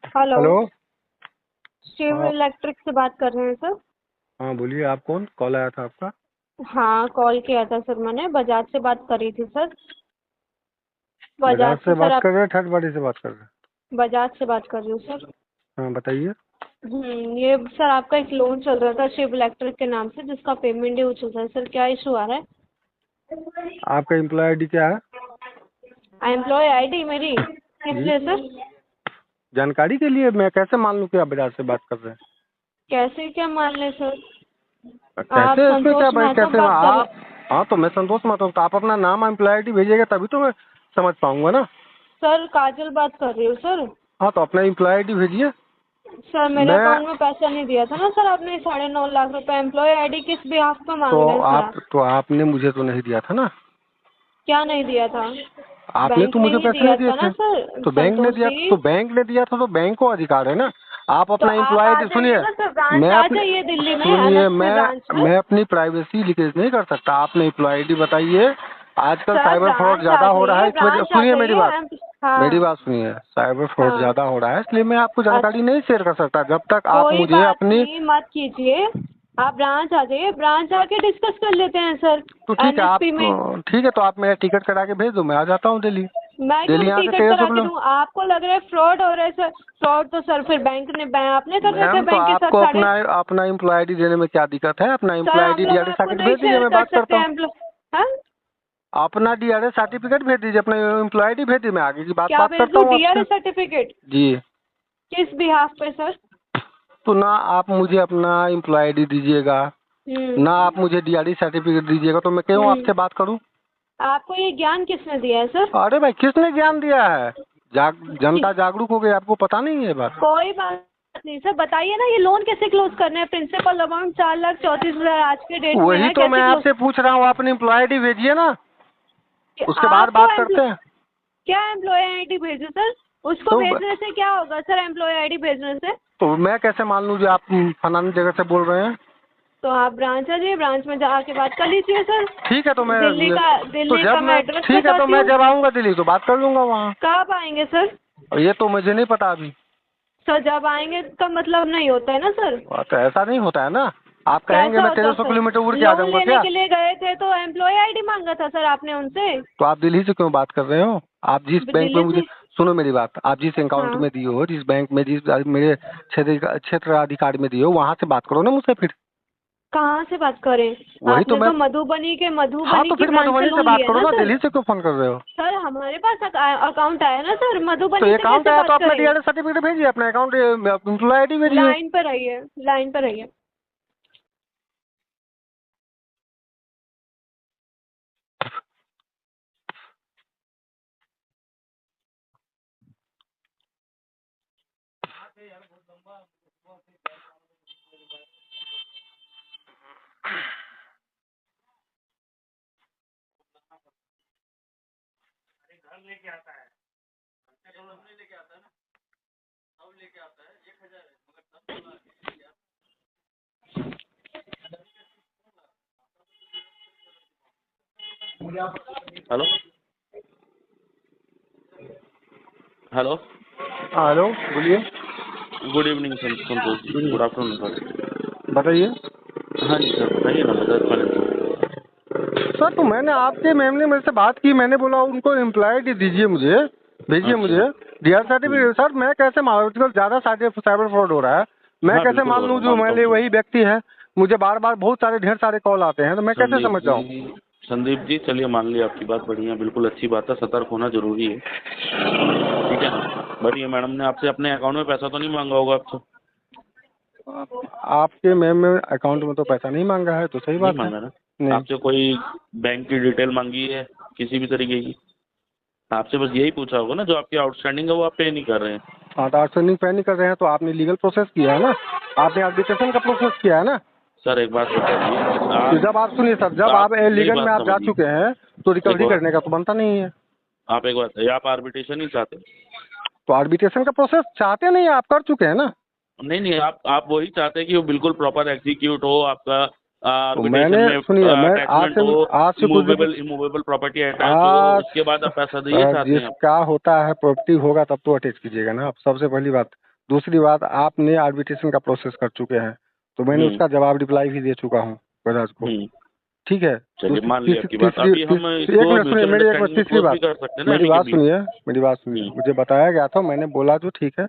Hello. Hello. Shiv हाँ। Electric से बात कर रहे हैं सर? हाँ बोलिए, आप कौन? कॉल आया था आपका? हाँ, कॉल किया था सर, मैंने बजाज से बात करी थी सर। बजाज बजाज से से सर बात आप? कर रहे हैं, थर्ड पार्टी से बात कर रहे हैं? बजाज से बात कर रही हूँ सर। हाँ बताइए। ये सर आपका एक लोन चल रहा था शिव इलेक्ट्रिक के नाम से, जिसका पेमेंट ड्यू चल रहा है सर। क्या इशू आ रहा है? आपका एम्प्लॉय आईडी क्या है? एम्प्लॉय आईडी मेरी किस जी, लिए सर? जानकारी के लिए। मैं कैसे मान लूँ कि आप बजाज से बात कर रहे हैं? कैसे क्या मान ले सर? आप कैसे, इसमें क्या संतोष भाई, महतो कैसे बात कर आप? रहे? हाँ तो मैं संतोष माता हूँ, तो आप अपना नाम एम्प्लॉय आईडी भेजिएगा तभी तो मैं समझ पाऊंगा ना। सर काजल बात कर रही हूँ सर। हाँ तो अपना एम्प्लॉय आईडी भेजिए। सर मेरे मैं अकाउंट में पैसा नहीं दिया था ना सर आपने, 9.5 लाख रुपए। एम्प्लॉय आईडी किस बिहाफ पे तो मांग रहे हैं सर आप? आपने मुझे तो नहीं दिया था ना। क्या नहीं दिया था? आपने बैंक तो ने मुझे ही पैसे नहीं दिया दिए था ना थे। सर, तो बैंक ने संतोष दिया, जी। तो बैंक ने दिया था तो बैंक को अधिकार है ना। आप तो अपना आप एम्प्लॉय आ आईडी जाइए सुनिए। ना सर, ब्रांच मैं आ अपने जाइए दिल्ली में सुनिए, अलग से ब्रांच में। मैं अपनी प्राइवेसी लीकेज नहीं कर सकता। आपने एम्प्लॉय आईडी बताइए। आजकल सर साइबर फ्रॉड ब्रांच आ ज्यादा हो रहा है, जाइए, इस वजह ब्रांच आ सुनिए मेरी जाइए। बात। मेरी हाँ। बात सुनिए, साइबर फ्रॉड हाँ। ज्यादा हो रहा है, इसलिए मैं आपको जानकारी अच्छा, नहीं शेयर कर सकता जब तक आप कोई मुझे बात अपनी। नहीं, मत कीजिए। आप ब्रांच आ जाइए, ब्रांच आके डिस्कस कर लेते हैं सर। तो ठीक है, आप एनएसपी में। ठीक है, तो आप मेरा टिकट करा के भेज दो, मैं आ जाता हूँ दिल्ली। मैं क्यों दिल्ली यहाँ से टिकट 1300 करा के किलो। दूं? आपको लग रहा है फ्रॉड हो रहा है सर? फ्रॉड तो सर फिर आपने कर रखा है मैम तो बैंक के साथ आपको साढ़े। अपना अपना एम्प्लॉय आईडी देने में क्या दिक्कत है? अपना सर एम्प्लॉय हम आईडी लोग डीआरएस आपको सर्टिफिकेट नहीं भेज दीजिए, शेयर मैं कर बात सकते करता हूँ। एम्प्लॉय। हाँ? अपना डीआरएस सर्टिफिकेट भेज दीजिए, अपना एम्प्लॉय आईडी भेज दीजिए, मैं आगे की बात क्या बात भेज करता दूं? हूँ आपसे। DRS certificate? जी। किस बिहाफ पे सर? तो ना आप मुझे अपना एम्प्लॉय आईडी दीजिएगा, हम्म। ना आप मुझे डीआरएस सर्टिफिकेट दीजिएगा, तो मैं क्यों हम्म। आपसे बात करूँ? आपको ये ज्ञान किसने दिया है सर? अरे भाई, किसने ज्ञान दिया है? जनता जागरूक हो गई, आपको पता नहीं है ये बात? कोई बात नहीं सर, बताइए ना ये लोन कैसे क्लोज करना है? प्रिंसिपल अमाउंट 4,34,000 आज के डेट में वही है, तो मैं कैसे क्लोज? आपसे पूछ रहा हूँ, आप अपनी एम्प्लॉय आईडी भेजिए ना, उसके बाद आपको बात करते हैं। क्या एम्प्लॉय आईडी भेजूं सर? उसको तो भेजने से क्या होगा सर, एम्प्लॉय आईडी भेजने से? तो मैं कैसे मान लूँ जो आप फलानी जगह से बोल रहे हैं? तो आप ब्रांच आ जाइए, ब्रांच में जाके बात कर लीजिए सर। ठीक है, तो मैं दिल्ली का मैं एड्रेस ठीक है, तो बताती मैं हूँ। जब आऊँगा दिल्ली तो बात कर लूँगा वहाँ। कब आएंगे सर? और ये तो मुझे नहीं पता अभी। सर जब आएंगे का मतलब नहीं होता है ना सर। तो ऐसा नहीं होता है ना। आप कहेंगे कैसा मैं होता है 1300 सर? किलोमीटर उड़ के आ लोन जाऊँगा लेने क्या? के लिए गए थे तो एम्प्लॉय आईडी मांगा था सर आपने उनसे? तो आप दिल्ली से क्यों बात कर रहे हो? आप जिस बैंक में दिल्ली मुझे, से। सुनो मेरी बात, आप जिस अकाउंट हाँ। में दिए हो, जिस बैंक में, जिस मेरे क्षेत्र अधिकारी में दिए हो, वहाँ से बात करो ना मुझसे फिर। कहाँ से बात करें? वही तो आपने मैं। तो हाँ मधुबनी तो की फिर ब्रांच से मधुबनी से लोन बात लिया करो ना ना, सर? दिल्ली से क्यों फोन कर रहे हो? सर हमारे पास अकाउंट आया ना सर, तो मधुबनी से अकाउंट कैसे आया तो बात अपना करें? डीआरएस सर्टिफिकेट भेजिए, अपना अकाउंट एम्प्लॉय आईडी भेजिए। लाइन पर रहिए, लाइन पर रहिए। हेलो। हेलो। हाँ हेलो, बोलिए। Good evening Santosh ji, good afternoon sir. बताइए। हाँ जी सर, बताइए ना, बजाज फाइनेंस से बोल रहा हूँ। सर तो मैंने आपके मैम ने मेरे से बात की, मैंने बोला उनको एम्प्लॉय आईडी दीजिए, मुझे भेजिए, अच्छा। मुझे डीआर सर्टिफिकेट। सर मैं कैसे मान, आजकल ज़्यादा साइबर फ्रॉड हो रहा है, मैं हाँ कैसे बिल्कुल मान हो रहा लूँ हूँ, जो मानता हूँ मेरे सर। वही व्यक्ति है? मुझे बार बार बहुत सारे ढेर सारे कॉल आते हैं, तो मैं कैसे संदीप समझ जी, जाऊँ? चलिए मान लिया आपकी बात, बढ़िया, बिल्कुल अच्छी बात है, सतर्क होना जरूरी है, ठीक है ना। बट ये मैडम ने आपसे अपने अकाउंट में पैसा तो नहीं मांगा होगा आपसे? आपके मैम में अकाउंट में तो पैसा नहीं मांगा है, तो सही नहीं बात है। मांगा ना? नहीं। आपसे कोई बैंक की डिटेल मांगी है किसी भी तरीके की? आपसे बस यही पूछा होगा ना, जो आपकी आउटस्टैंडिंग है वो आप पे नहीं कर रहे हैं। हाँ तो आउटस्टैंडिंग पे नहीं कर रहे हैं तो आपने लीगल प्रोसेस किया है ना, आपने आर्बिट्रेशन का प्रोसेस किया है ना। सर एक बात बताइए, तो जब आप सुनिए सर, जब आप आप मेरी लीगल में बात आप जा समझिए। चुके हैं तो एक रिकवरी बात, करने का तो बनता नहीं है। आप एक बात बताइए, आप आर्बिट्रेशन ही चाहते हैं? तो आर्बिट्रेशन का प्रोसेस चाहते नहीं, आप कर चुके हैं ना। नहीं नहीं, आप वही चाहते हैं कि वो बिल्कुल प्रॉपर एग्जीक्यूट हो, आपका तो आर्बिट्रेशन मैंने में सुनिए, मैं अटैचमेंट हो, आज से कुछ दिन इमूवेबल इमूवेबल प्रॉपर्टी अटैच हो, आज उसके बाद आप पैसा दे, ये सर चाहते हैं आप? जिसका होता है प्रॉपर्टी होगा तब तो अटैच कीजिएगा ना आप, सबसे पहली बात। दूसरी बात, आपने आर्बिट्रेशन का प्रोसेस कर चुके हैं, तो मैंने उसका जवाब रिप्लाई भी दे चुका हूँ बजाज को। ठीक है। चलिए मान लिया आपकी बात। तीसरी अभी हम एक इसको मिनट सुनिए, मेरी एक बात, तीसरी बात, कर सकते हैं ना, मेरी अभी के बात बीच। सुनिए, मेरी बात सुनिए। मुझे बताया गया था, मैंने बोला जो ठीक है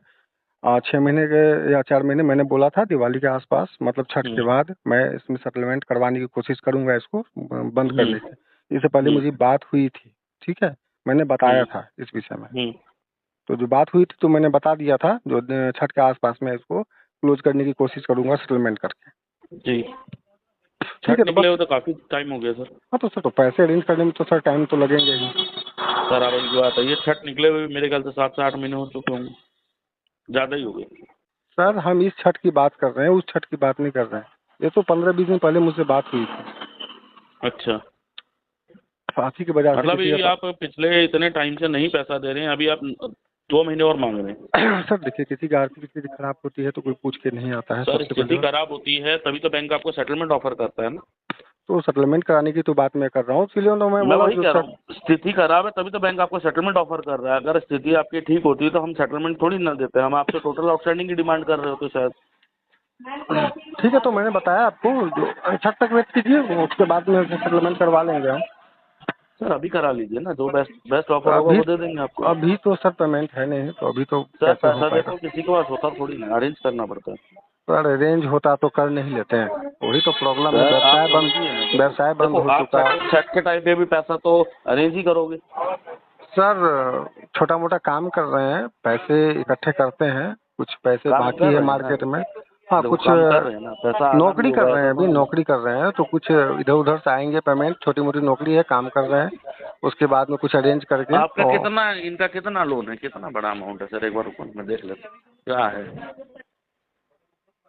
6 महीने के या 4 महीने मैंने बोला था दिवाली के आसपास, मतलब छठ के बाद मैं इसमें सेटलमेंट करवाने की कोशिश करूंगा, इसको बंद करने की। इससे पहले मुझे बात हुई थी, ठीक है, मैंने बताया था इस विषय में। तो जो बात हुई थी तो मैंने बता दिया था, जो छठ के आसपास में इसको क्लोज करने की कोशिश करूंगा सेटलमेंट करके। जी। ठीक है, तो निकले हुए तो काफी टाइम हो गया सर। हाँ तो सर, तो पैसे अरेंज करने में तो सर टाइम तो लगेंगे ही। सर आप एक बात है, ये छठ निकले हुए मेरे ख्याल से 7 से 8 महीने हो चुके होंगे, ज्यादा ही हो गए। सर हम इस छठ की बात कर रहे हैं, उस छठ की बात नहीं कर रहे हैं। ये तो 15-20 दिन पहले मुझसे बात हुई थी। अच्छा, आप ही की वजह से मतलब ये आप पिछले इतने टाइम से नहीं पैसा दे रहे हैं, अभी आप 2 महीने और मांग रहे हैं। सर देखिए, किसी की आर्थिक स्थिति खराब होती है तो कोई पूछ के नहीं आता है। सर सबसे स्थिति पहले खराब होती है तभी तो बैंक आपको सेटलमेंट ऑफर करता है ना। तो सेटलमेंट कराने की तो बात मैं कर रहा हूँ, इसलिए तो मैं मैं बोला वही जो कह रहा सर। हूँ, स्थिति खराब है तभी तो बैंक आपको सेटलमेंट ऑफर कर रहा है। अगर स्थिति आपकी ठीक होती तो हम सेटलमेंट थोड़ी ना देते, हम आपसे टोटल आउटस्टैंडिंग की डिमांड कर रहे होते शायद। ठीक है, तो मैंने बताया आपको, जो छठ तक वेट कीजिए, उसके बाद में सेटलमेंट करवा लेंगे हम। सर अभी करा लीजिए ना, जो बेस्ट ऑफर होगा वो दे देंगे आपको। अभी तो सर पेमेंट है नहीं, तो अभी तो सर कैसे हो पैसा पाएगा। देखो किसी के पास होता थोड़ी ना, अरेंज करना पड़ता है। सर अरेंज होता तो कर नहीं लेते हैं, वही तो प्रॉब्लम है। सर आप व्यवसाय बंद देखो, हो आप चुका। छठ के टाइम पे भी पैसा तो अरेंज ही करोगे। सर छोटा मोटा काम कर रहे हैं, पैसे इकट्ठे करते हैं, कुछ पैसे काम बाकी कर है रहे हैं ना, मार्केट में। हाँ देखो कुछ काम कर रहे हैं ना, पैसा आना भी नौकरी कर होगा रहे हैं, ऐसा अभी थोड़ी ना। नौकरी कर रहे हैं, तो कुछ इधर उधर से आएंगे पेमेंट, छोटी मोटी नौकरी है, काम कर रहे हैं, उसके बाद में कुछ अरेंज करके। आपका कितना, इनका कितना लोन है, कितना बड़ा अमाउंट है सर, एक बार रुको मैं देख लेता हूँ क्या है।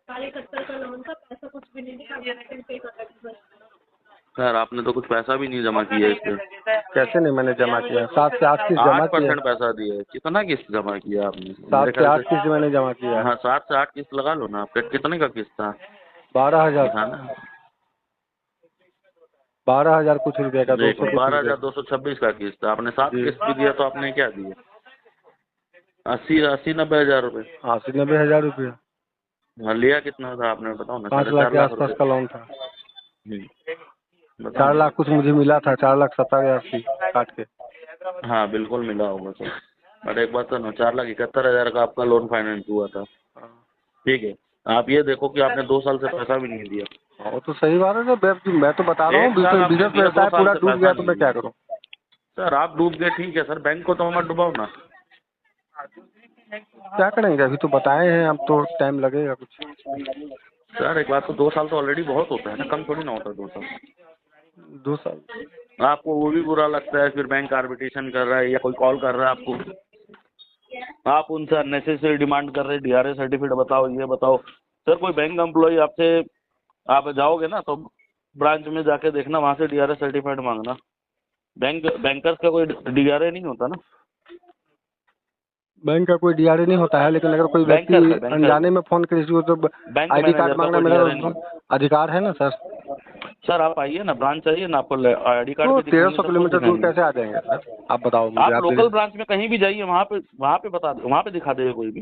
71 का लोन का पैसा कुछ भी नहीं है। सर आपने तो कुछ पैसा भी नहीं जमा किया इस पे। कैसे नहीं मैंने जमा किया, 7 से 8 किस्त जमा किया। 8% पैसा दिया है, कितना किस्त जमा किया आपने? 7 से 8 किस्त मैंने जमा किया। हाँ 7 से 8 किस्त लगा लो ना, आपका कितने का किस्त था? 12,000 12,000 कुछ रुपए का, 12,226 का किस्त। आपने 7 किस्त भी दिया तो आपने क्या दिया? 80-90 हजार रुपए। 80-90 हजार रुपया। हाँ लिया कितना था आपने बताओ ना? 5 लाख के 4.5 आसपास रुपए। का लोन था। बताओ 4 ना। लाख कुछ मुझे मिला था, 4,70,000 फी काट के। हाँ बिल्कुल मिला होगा सर, बट एक बात तो ना, 4,71,000 का आपका लोन फाइनेंस हुआ था। ठीक है, आप ये देखो कि आपने 2 साल से पैसा भी नहीं दिया। वो तो सही बात है सर, मैं तो बता रहा हूँ, 1 साल आपने बिजनेस दिया, 2 व्यवसाय साल पूरा से डूब पैसा गया तो नहीं मैं क्या दिया। करूँ। सर आप डूब गए ठीक है सर, बैंक को तो मत डुबाओ ना। क्या करेंगे, अभी तो बताए हैं, अब तो टाइम लगेगा कुछ। सर एक बात तो, 2 साल तो ऑलरेडी बहुत होता है ना, कम थोड़ी ना होता 2 साल। 2 साल आपको वो भी बुरा लगता है, फिर बैंक आर्बिट्रेशन कर रहा है या कोई कॉल कर रहा है आपको, आप उनसे अननेसेसरी डिमांड कर रहे हैं, डीआरए सर्टिफिकेट बताओ, ये बताओ। सर कोई बैंक एम्प्लॉय आपसे, आप जाओगे ना तो ब्रांच में जाके देखना, वहाँ से डीआरए सर्टिफिकेट मांगना। बैंकर्स का कोई डीआरए नहीं होता ना। बैंक का कोई डीआरए नहीं होता है, लेकिन अगर कोई व्यक्ति अनजाने में फोन करे तो बैंक आईडी कार्ड मैनेजर का मांगना कोई मेरा डीआरए नहीं। अधिकार है ना सर। सर आप आइए ना, ब्रांच आइए ना, आपको आईडी कार्ड तो भी दिखाएंगे, 1300 सब किलोमीटर कुछ दूर दिखाएंगे। कैसे आ जाएंगे सर, आप बताओ मुझे। आप लोकल ब्रांच में कहीं भी जाइए, वहाँ पे बता दे, वहाँ पे दिखा देगा कोई भी।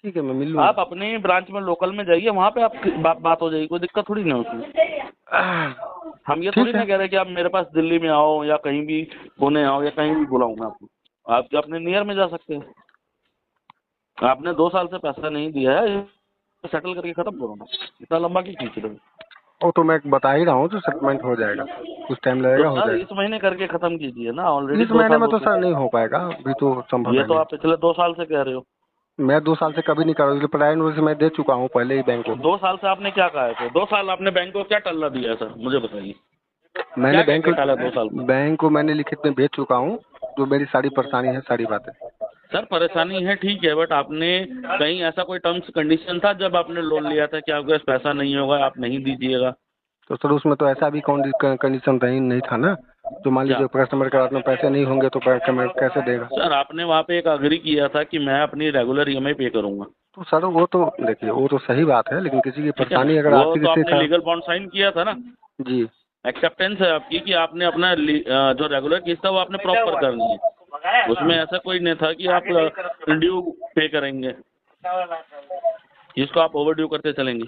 ठीक है, मैं मिल लूँगा। आप अपने ब्रांच में लोकल में जाइए, वहाँ पे आप बात हो जाएगी, कोई दिक्कत थोड़ी नहीं होती। हम ये थोड़ी ना कह रहे कि आप मेरे पास दिल्ली में आओ या कहीं भी पुणे आओ या कहीं भी बुलाऊँ मैं आपको, आप अपने नियर में जा सकते हैं। आपने 2 साल से पैसा नहीं दिया है, सेटल करके खत्म करो ना, इतना लंबा क्यों खींच रहे हो? वो तो मैं बता ही रहा हूँ, तो सेटलमेंट हो जाएगा, कुछ टाइम लगेगा, हो सर जाएगा। इस महीने करके खत्म कीजिए ना, ऑलरेडी इस 2 महीने साल में हो तो चुके सर हैं। नहीं हो पाएगा, अभी तो संभव ये है तो नहीं। आप पिछले 2 साल से कह रहे हो। मैं 2 साल से कभी नहीं कर रहा हूँ, प्राइवेट नोटिस मैं दे चुका हूँ पहले ही बैंक को। 2 साल से आपने क्या कहा है सर? 2 साल आपने बैंक को क्या टल्ला दिया है सर, मुझे बताइए। मैंने बैंक को मैंने लिखित में भेज चुका हूँ, जो मेरी सारी परेशानी है, सारी बातें। सर परेशानी है ठीक है, बट आपने कहीं ऐसा कोई टर्म्स कंडीशन था जब आपने लोन लिया था कि आपके पास पैसा नहीं होगा, आप नहीं दीजिएगा? तो सर उसमें तो ऐसा भी कंडीशन नहीं था ना, तो मान लीजिए कस्टमर के हाथ में पैसे नहीं होंगे तो बैंक कैसे देगा। सर आपने वहाँ पे एक अग्री किया था कि मैं अपनी रेगुलर ईएमआई पे करूँगा। तो सर वो तो देखिए, वो तो सही बात है, लेकिन किसी की परेशानी अगर वो आर्थिक तो आपने स्थिति। लीगल बॉन्ड साइन किया था ना? जी एक्सेप्टेंस है आपकी कि आपने अपना जो रेगुलर किस्त था वो आपने प्रॉपर करनी है, उसमें ऐसा कोई नहीं था कि आप ड्यू पे करेंगे। जिसको आप ओवर ड्यू करते चलेंगे।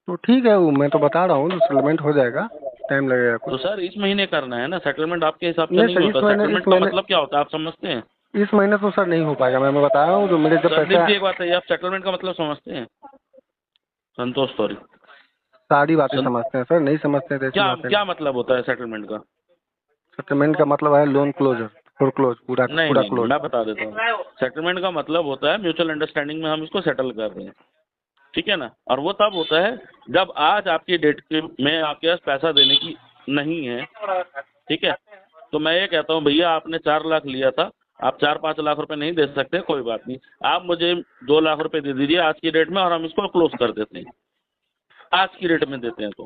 तो ठीक है, वो मैं तो बता रहा हूँ, सेटलमेंट हो जाएगा, टाइम लगेगा तो कुछ। सर इस महीने करना है ना, सेटलमेंट आपके हिसाब से नहीं नहीं सर, होता। सेटलमेंट का मतलब क्या होता है आप समझते हैं? इस महीने तो सर नहीं हो पाएगा, मैं बता रहा हूँ, जो मेरे जब संदीप पैसा। जी एक बात है, आप सेटलमेंट का मतलब समझते हैं? संतोष सॉरी, सारी बातें समझते हैं सर, नहीं समझते हैं तो ऐसी क्या बातें। क्या मतलब होता है सेटलमेंट का? सेटलमेंट का मतलब है लोन क्लोजर, फुल क्लोज, पूरा नहीं पूरा नहीं क्लोज। मैं बता देता हूँ। सेटलमेंट का मतलब होता है म्यूचुअल अंडरस्टैंडिंग में हम इसको सेटल कर रहे हैं, ठीक है ना। और वो तब होता है जब आज आपकी डेट के में आपके पास पैसा देने की नहीं है, ठीक है। तो मैं ये कहता हूँ भैया आपने 4 लाख लिया था, आप 4-5 लाख रुपए नहीं दे सकते, कोई बात नहीं, आप मुझे 2 लाख रुपए दे दीजिए आज की डेट में और हम इसको क्लोज कर देते हैं। आज की डेट में देते हैं तो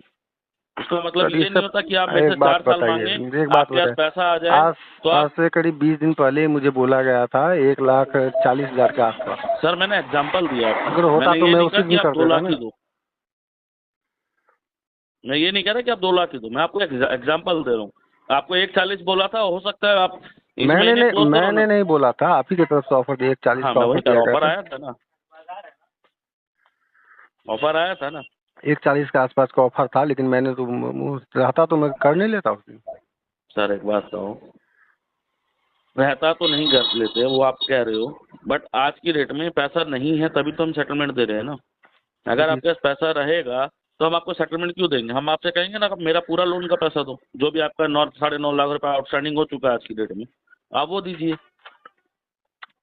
इसका मतलब सर ये इससे नहीं होता कि आप मेरे से एक बात 4 साल बताइए, मांगे, मुझे एक बात आपके पास बताइए। पैसा आ जाए आज तो आज आप। से करीब 20 दिन पहले मुझे बोला गया था 1,40,000 के आसपास। सर मैंने एग्जाम्पल दिया आपको, अगर होता मैंने तो ये मैं नहीं उसी कहा कि दिन आप कर 2 देता लाख ना। ही दो, मैं ये नहीं कह रहा कि आप 2 लाख ही दो, मैं आपको एग्जाम्पल दे रहा हूँ। आपको 1,40 बोला था, हो सकता है आप इस महीने क्लोज करो मैंने ना। नहीं बोला था, आप ही की तरफ से ऑफर दिया, 1,40 हाँ का मैं ऑफर वही कह दिया रहा हूँ, गया ऑफर था। आया था ना, ऑफर आया था ना। 1,40 के आसपास का ऑफर था, लेकिन मैंने तो रहता तो मैं कर नहीं लेता उस दिन। सर एक बात कहो, रहता तो नहीं कर लेते वो आप कह रहे हो, बट आज की डेट में पैसा नहीं है तभी तो हम सेटलमेंट दे रहे हैं ना। अगर जी आपके पास पैसा रहेगा तो हम आपको सेटलमेंट क्यों देंगे? हम आपसे कहेंगे ना कि मेरा पूरा लोन का पैसा दो, जो भी आपका 9-9.5 लाख रुपए आउटस्टैंडिंग हो चुका है आज की डेट में, आप वो दीजिए।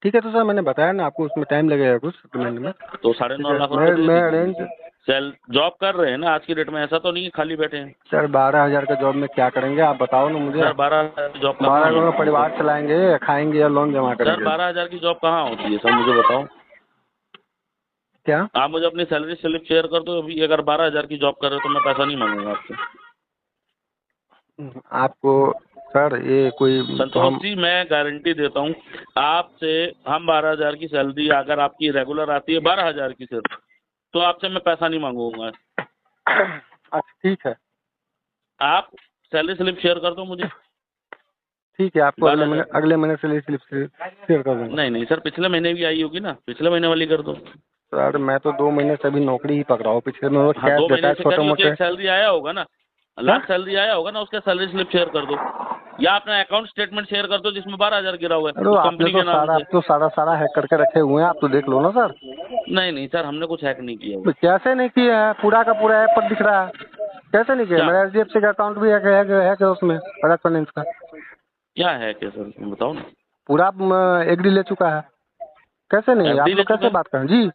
ठीक है, तो सर मैंने बताया ना आपको, उसमें टाइम लगेगा कुछ सेटलमेंट में। तो ठीक 9.5 है, लाख रुपए दे मैं दीजिए। अरेंज। सेल जॉब कर रहे हैं ना आज की डेट में, ऐसा तो नहीं है खाली बैठे हैं। सर 12,000 का जॉब में क्या करेंगे आप बताओ ना मुझे। सर 12,000 की जॉब कहाँ 12 का होती है परिवार सर? चलाएंगे या खाएंगे या लोन जमा सर करेंगे? 12,000 की जॉब कहाँ होती है सर, मुझे बताओ। क्या? आप मुझे अपनी सैलरी स्लिप शेयर कर दो अभी, अगर 12,000 की जॉब कर रहे हो तो मैं पैसा नहीं मांगूंगा आपसे। आपको सर ये कोई तो संतोष हम। जी मैं गारंटी देता हूँ आपसे, हम 12,000 की सैलरी अगर आपकी रेगुलर आती है 12,000 की सिर्फ, तो आपसे मैं पैसा नहीं मांगूंगा। अच्छा ठीक है, आप सैलरी स्लिप शेयर कर दो मुझे। ठीक है, आपको 12,000 अगले महीने से स्लिप शेयर कर दूंगा। नहीं नहीं सर, पिछले महीने भी आई होगी ना, पिछले महीने वाली कर दो। सर मैं तो 2 महीने से अभी नौकरी ही पकड़ा हूँ, पिछले महीने हाँ कैश 2 देता महीने है से छोटे करी होती है, मोटे। एक सैलरी आया होगा ना, लास्ट सैलरी आया होगा ना, उसका सैलरी स्लिप शेयर कर दो, या अपना अकाउंट स्टेटमेंट शेयर कर दो जिसमें 12,000 गिरा हुआ है अरे उस आपने कंपनी तो के नाम सारा, से। आप तो सारा हैक करके रखे हुए हैं, आप तो देख लो ना सर। नहीं नहीं सर, हमने कुछ हैक नहीं किया तो हुआ। कैसे नहीं किया है, पूरा का पूरा ऐप पर दिख रहा है, कैसे नहीं किया? क्या मेरा HDFC का अकाउंट भी है उसमें, बजाज फाइनेंस का क्या है क्या सर, बताओ ना। पूरा एग्री ले चुका है, कैसे नहीं? आप एफडी ले लोग चुका कैसे है? बात करें जी?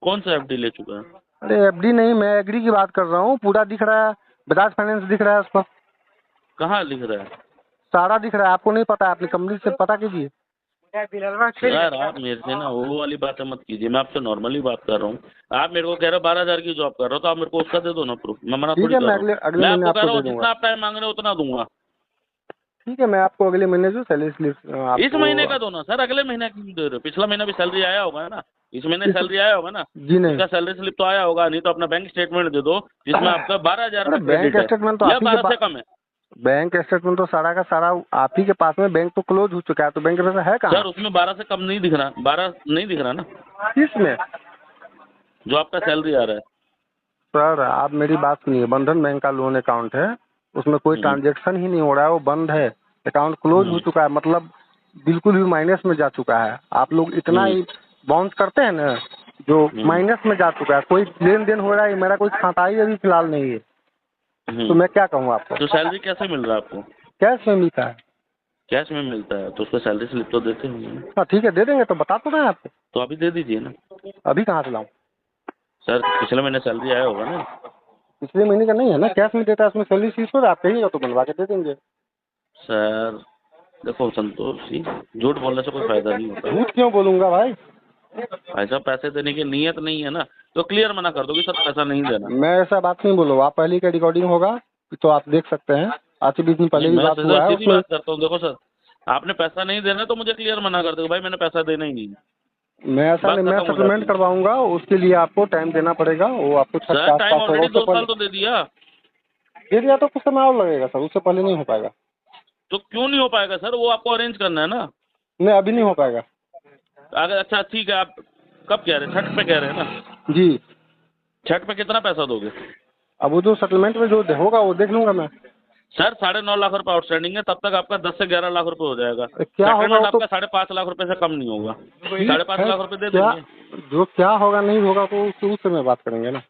कौन सा एफडी ले चुका है? अरे FD नहीं, मैं एग्री की बात कर रहा हूँ, पूरा दिख रहा है, बजाज फाइनेंस दिख रहा है उस पर, कहाँ लिख रहा है? सारा दिख रहा है। आपको नहीं पता है, अपनी कंपनी से पता कीजिए। यार आप मेरे से ना वो वाली बातें मत कीजिए, मैं आपसे नॉर्मली बात कर रहा हूँ। आप मेरे को कह रहे हो 12,000 की जॉब कर रहे हो, तो आप मेरे को उसका दे दो ना प्रूफ, मैं मना ठीक थोड़ी है, कर मैं रहा हूँ। अगले मैं महीने आपको कह आपको रहा दे हूँ दूंगा। जितना आप टाइम मांग रहे हो उतना दूंगा। ठीक है, मैं आपको अगले महीने जो सैलरी स्लिप इस महीने का दो ना सर, अगले महीने की क्यों दे रहे हो? पिछला महीना भी सैलरी आया होगा ना, इस महीने सैलरी आया होगा ना, जी नहीं। उसका सैलरी स्लिप तो आया होगा, नहीं तो अपना बैंक स्टेटमेंट दे दो जिसमें आपका 12,000 अरे का बैंक क्रेडिट स्टेटमेंट तो है आप या ही 12 से कम है। बैंक स्टेटमेंट तो सारा का सारा आप ही के पास में, बैंक तो क्लोज हो चुका है, तो बैंक का पैसा है कहाँ? सर उसमें 12 से कम नहीं दिख रहा, 12 नहीं दिख रहा ना किसमें? जो आपका सैलरी आ रहा है। सर आप मेरी बात सुनिए, बंधन बैंक का लोन अकाउंट है, उसमें कोई हम्म, ट्रांजेक्शन ही नहीं हो रहा है, वो बंद है, अकाउंट क्लोज हो हम्म, चुका है, मतलब बिल्कुल भी माइनस में जा चुका है। आप लोग इतना हम्म, ही बाउंस करते हैं ना, जो हम्म, माइनस में जा चुका है, कोई लेन देन हो रहा है, मेरा कोई खाता ही अभी फिलहाल नहीं है, तो मैं क्या कहूँ आपको? तो सैलरी कैसे मिल रहा है आपको? कैश में मिलता है। कैश में मिलता है तो उसको सैलरी स्लिप तो देते होंगे ना? हाँ ठीक है, दे देंगे, तो बता तो रहे हैं आपको। तो अभी दे दीजिए ना। अभी कहाँ से लाऊं? सर पिछले महीने सैलरी आया होगा ना? पिछले महीने का नहीं है ना, कैश में देता है, उसमें सैलरी शीट हो, आप कहिएगा तो बनवा के दे देंगे। सर देखो संतोष जी, झूठ बोलने से कोई फायदा नहीं होता। झूठ क्यों बोलूंगा भाई? भाई साहब पैसे देने की नीयत नहीं है ना, तो क्लियर मना कर दो कि सर पैसा नहीं देना। मैं ऐसा बात नहीं बोलूँ, आप पहले का रिकॉर्डिंग होगा तो आप देख सकते हैं, आज से 20 दिन पहले नहीं भी मैं बात हुआ सर है सीधी उसमें। बात करता हूँ, देखो सर आपने पैसा नहीं देना तो मुझे क्लियर मना कर दो भाई मैंने पैसा देना ही नहीं। मैं ऐसा बात नहीं, मैं खत्म हो सेटलमेंट जाती है। करवाऊंगा, उसके लिए आपको टाइम देना पड़ेगा, वो आपको छठ के सर टाइम आसपास होगा, ऑलरेडी उससे 2 साल पहले तो दे दिया। दे दिया तो कुछ समय और लगेगा सर, उससे पहले नहीं हो पाएगा। तो क्यों नहीं हो पाएगा सर, वो आपको अरेंज करना है ना। नहीं, अभी नहीं हो पाएगा। अगर अच्छा ठीक है, आप कब कह रहे हैं? छठ पे कह रहे हैं ना? जी। छठ पे कितना पैसा दोगे? अब वो जो सेटलमेंट में जो होगा वो देख लूंगा मैं। सर 9.5 लाख रुपए आउटस्टैंडिंग है, तब तक आपका 10 से 11 लाख रुपए हो जाएगा। क्या होगा सेटलमेंट वो तो आपका 5.5 लाख रुपए से कम नहीं होगा। ठीक 5.5 है, लाख रुपए दे क्या देंगे। जो क्या होगा नहीं होगा तो उससे में बात करेंगे ना।